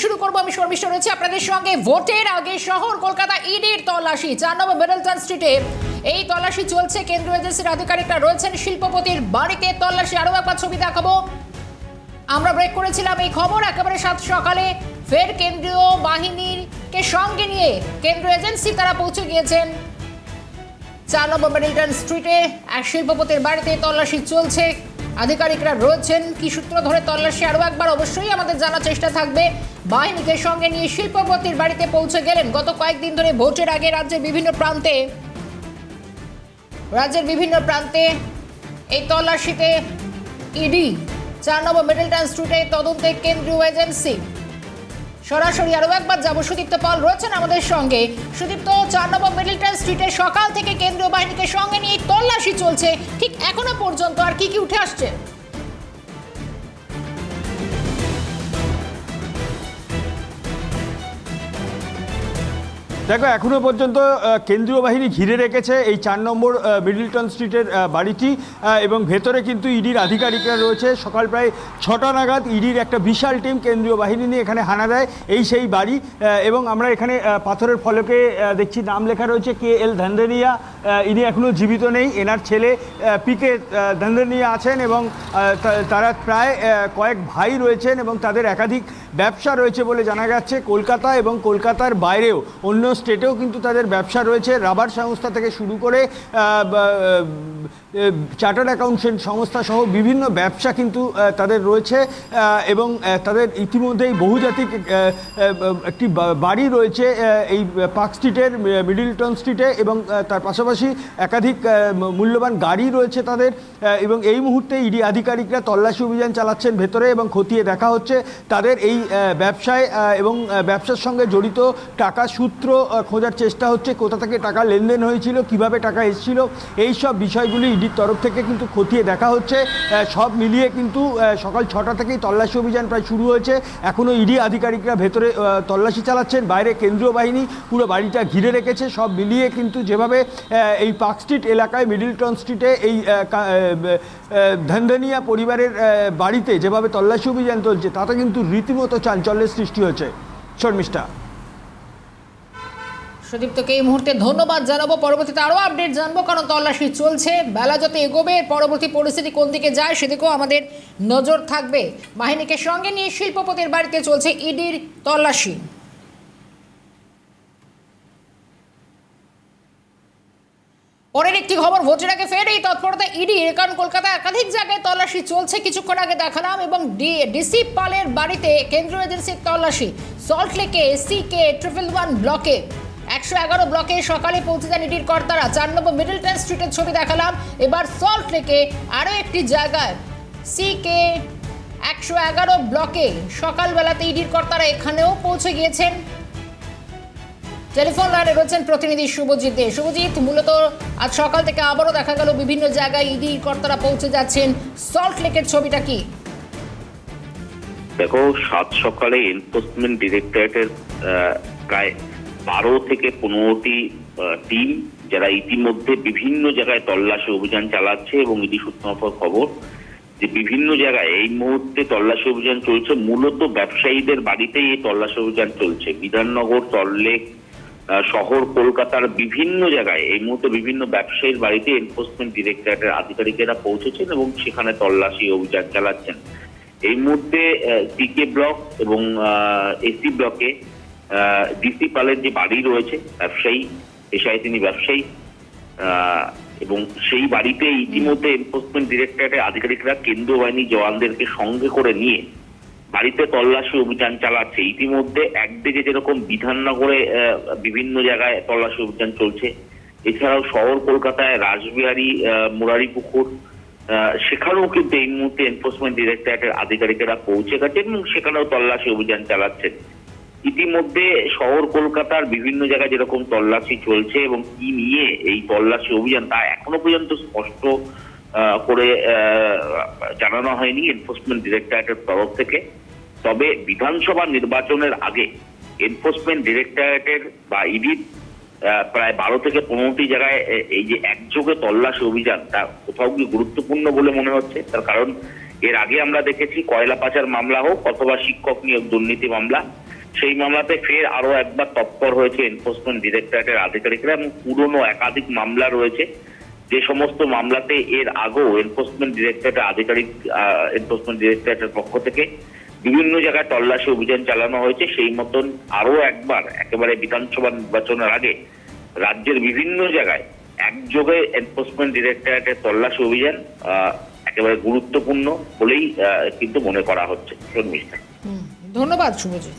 শুরু করবো। আমি শর্মিষ্ঠা রয়েছে আপনাদের সঙ্গে। ভোটের আগে শহর কলকাতা ইডির তল্লাশি 4 নম্বর মিডলটন স্ট্রিটে এই তল্লাশি চলছে। কেন্দ্রীয় এজেন্সির আধিকারিকরা রয়েছেন শিল্পপতির বাড়িতে তল্লাশি। আরো একবার ছবি দেখাবো। আমরা ব্রেক করেছিলাম এই খবর একেবারে সাত সকালে ফের কেন্দ্রীয় বাহিনীকে সঙ্গে নিয়ে কেন্দ্রীয় এজেন্সি তারা পৌঁছে গিয়েছেন 4 নম্বর মিডলটন স্ট্রিটে। এক শিল্পপতির বাড়িতে তল্লাশি চলছে, আধিকারিকরা রয়েছেন। কি সূত্র ধরে তল্লাশি আরও একবার অবশ্যই আমাদের জানার চেষ্টা থাকবে। বাহিনীকে সঙ্গে নিয়ে শিল্পপতির বাড়িতে পৌঁছে গেলেন। গত কয়েকদিন ধরে ভোটের আগে রাজ্যের বিভিন্ন প্রান্তে এই তল্লাশিতে ইডি 4 নম্বর মিডলটন স্ট্রিটে তদন্তে কেন্দ্রীয় এজেন্সি। সরাসরি আরও একবার যাবো, সুদীপ্ত পাল রয়েছেন আমাদের সঙ্গে। সুদীপ্ত, 4 নম্বর মিডলটন স্ট্রিটে সকাল থেকে কেন্দ্রীয় বাহিনীকে সঙ্গে নিয়ে তল্লাশি চলছে, ঠিক এখনো পর্যন্ত আর কি কি উঠে আসছে? দেখো, এখনো পর্যন্ত কেন্দ্রীয় বাহিনী ঘিরে রেখেছে এই 4 নম্বর মিডলটন স্ট্রিটের বাড়িটি এবং ভেতরে কিন্তু ইডির আধিকারিকরা রয়েছে। সকাল প্রায় 6টা নাগাদ ইডির একটা বিশাল টিম কেন্দ্রীয় বাহিনী নিয়ে এখানে হানা দেয় এই সেই বাড়ি। এবং আমরা এখানে পাথরের ফলকে দেখছি নাম লেখা রয়েছে KL ধান্দানিয়া। ইনি এখনও জীবিত নেই, এনার ছেলে PK ধান্দানিয়া আছেন এবং তারা প্রায় কয়েক ভাই রয়েছেন এবং তাদের একাধিক ব্যবসা রয়েছে বলে জানা যাচ্ছে। কলকাতা এবং কলকাতার বাইরেও অন্য স্টেটেও কিন্তু তাদের ব্যবসা রয়েছে। রাবার সংস্থা থেকে শুরু করে চার্টার্ড অ্যাকাউন্টেন্ট সংস্থা সহ বিভিন্ন ব্যবসা কিন্তু তাদের রয়েছে এবং তাদের ইতিমধ্যেই বহুজাতিক একটি বাড়ি রয়েছে এই পার্ক স্ট্রিটের মিডলটন স্ট্রিটে এবং তার পাশাপাশি একাধিক মূল্যবান গাড়ি রয়েছে তাদের। এবং এই মুহূর্তে ইডি আধিকারিকরা তল্লাশি অভিযান চালাচ্ছেন ভেতরে এবং খতিয়ে দেখা হচ্ছে তাদের এই ব্যবসায় এবং ব্যবসার সঙ্গে জড়িত টাকা সূত্র খোঁজার চেষ্টা হচ্ছে। কোথা থেকে টাকা লেনদেন হয়েছিল, কিভাবে টাকা এসেছিল, এই সব বিষয়গুলি ইডির তরফ থেকে কিন্তু খতিয়ে দেখা হচ্ছে। সব মিলিয়ে কিন্তু সকাল 6টা থেকেই তল্লাশি অভিযান প্রায় শুরু হয়েছে। এখনও ইডি আধিকারিকরা ভেতরে তল্লাশি চালাচ্ছেন, বাইরে কেন্দ্রীয় বাহিনী পুরো বাড়িটা ঘিরে রেখেছে। সব মিলিয়ে কিন্তু যেভাবে এই পার্ক স্ট্রিট এলাকায় মিডলটন স্ট্রিটে এই ধান্দানিয়া পরিবারের বাড়িতে যেভাবে তল্লাশি অভিযান চলছে তাতে কিন্তু রীতিমতো চাঞ্চল্যের সৃষ্টি হয়েছে। শর্মিষ্ঠা, সুদীপ্তকে এই মুহূর্তে ধন্যবাদ জানাবো। পরবর্তীতে আরও আপডেট জানবো, কারণ তল্লাশি চলছে। বেলা যত এগোবে পরবর্তী পরিস্থিতি কোন দিকে যায় সেদিকেও আমাদের নজর থাকবে। বাহিনীকে সঙ্গে নিয়ে শিল্পপতির বাড়িতে চলছে ইডির তল্লাশি। পরের একটি খবর, ভোটের আগে ফের এই তৎপরতা ইডির, কারণ কলকাতায় একাধিক জায়গায় তল্লাশি চলছে। কিছুক্ষণ আগে দেখালাম এবং ডিসি পালের বাড়িতে কেন্দ্রীয় এজেন্সির তল্লাশি। সল্টলেকে CK 111 ব্লকে 111 ব্লকে সকালে পৌঁছে যান ইডির কর্তারা। 4 নম্বর মিডলটন স্ট্রিটের ছবি দেখালাম। এবার সল্টলেকে আরও একটি জায়গায় CK 111 ব্লকে সকালবেলাতে ইডির কর্তারা এখানেও পৌঁছে গিয়েছেন। টেলিফোন লাইনে রয়েছেন প্রতিনিধি শুভজিৎ দে। শুভজিৎ, মূলত আজ সকাল থেকে আবারও দেখা গেল বিভিন্ন জায়গায় ইডি কর্তারা পৌঁছে যাচ্ছেন। সল্ট লেকের ছবিটা কি? দেখো, সাত সকালে এনফোর্সমেন্ট ডিরেক্টরেটের প্রায় 12 থেকে 15টি টিম যারা ইতিমধ্যে বিভিন্ন জায়গায় তল্লাশি অভিযান চালাচ্ছে এবং ইডি সূত্র মারফত খবর যে বিভিন্ন জায়গায় এই মুহূর্তে তল্লাশি অভিযান চলছে। মূলত ব্যবসায়ীদের বাড়িতেই এই তল্লাশি অভিযান চলছে। বিধাননগর, সল্টলেক শহর কলকাতার বিভিন্ন জায়গায় এই মুহূর্তে বিভিন্ন ব্যবসায়ীর বাড়িতে এনফোর্সমেন্ট ডিরেক্টরেটের আধিকারিকেরা পৌঁছেছেন এবং সেখানে তল্লাশি অভিযান চালাচ্ছেন। এই মুহূর্তে CK ব্লক এবং AC ব্লকে ডিসি পালের যে বাড়ি রয়েছে, ব্যবসায়ী পেশায় তিনি ব্যবসায়ী, এবং সেই বাড়িতে ইতিমধ্যে এনফোর্সমেন্ট ডিরেক্টরেটের আধিকারিকরা কেন্দ্রীয় বাহিনী জওয়ানদেরকে সঙ্গে করে নিয়ে বাড়িতে তল্লাশি অভিযান চালাচ্ছে। ইতিমধ্যে একদিকে যেরকম বিধাননগরে বিভিন্ন জায়গায় তল্লাশি অভিযান চলছে, এছাড়াও শহর কলকাতায় রাসবিহারী, মুরারিপুকুর, সেখানেও কিন্তু এই মুহূর্তে এনফোর্সমেন্ট ডিরেক্টরেটের আধিকারিকেরা পৌঁছে গেছেন এবং সেখানেও তল্লাশি অভিযান চালাচ্ছেন। ইতিমধ্যে শহর কলকাতার বিভিন্ন জায়গায় যেরকম তল্লাশি চলছে এবং কি নিয়ে এই তল্লাশি অভিযান তা এখনো পর্যন্ত স্পষ্ট করে জানানো হয়নি এনফোর্সমেন্ট ডিরেক্টরেটের তরফ থেকে। তবে বিধানসভা নির্বাচনের আগে এনফোর্সমেন্ট ডিরেক্টরেটের বা ইডির প্রায় 12 থেকে 15টি জায়গায় এই যে একযোগে তল্লাশি অভিযান তা কোথাও কি গুরুত্বপূর্ণ বলে মনে হচ্ছে। তার কারণ এর আগে আমরা দেখেছি কয়লা পাচার মামলা হোক অথবা শিক্ষক নিয়োগ দুর্নীতি মামলা, সেই মামলাতে ফের আরো একবার তৎপর হয়েছে এনফোর্সমেন্ট ডিরেক্টরেটের আধিকারিকরা এবং পুরনো একাধিক মামলা রয়েছে যে সমস্ত মামলাতে এর আগেও এনফোর্সমেন্ট ডিরেক্টরেটের পক্ষ থেকে বিভিন্ন জায়গায় তল্লাশি অভিযান চালানো হয়েছে। সেই মতন আরো একবার একেবারে বিধানসভা নির্বাচনের আগে রাজ্যের বিভিন্ন জায়গায় একযোগে এনফোর্সমেন্ট ডিরেক্টরেটের তল্লাশি অভিযান একেবারে গুরুত্বপূর্ণ বলেই কিন্তু মনে করা হচ্ছে। শর্মিষ্ঠা, ধন্যবাদ শুভজিৎ।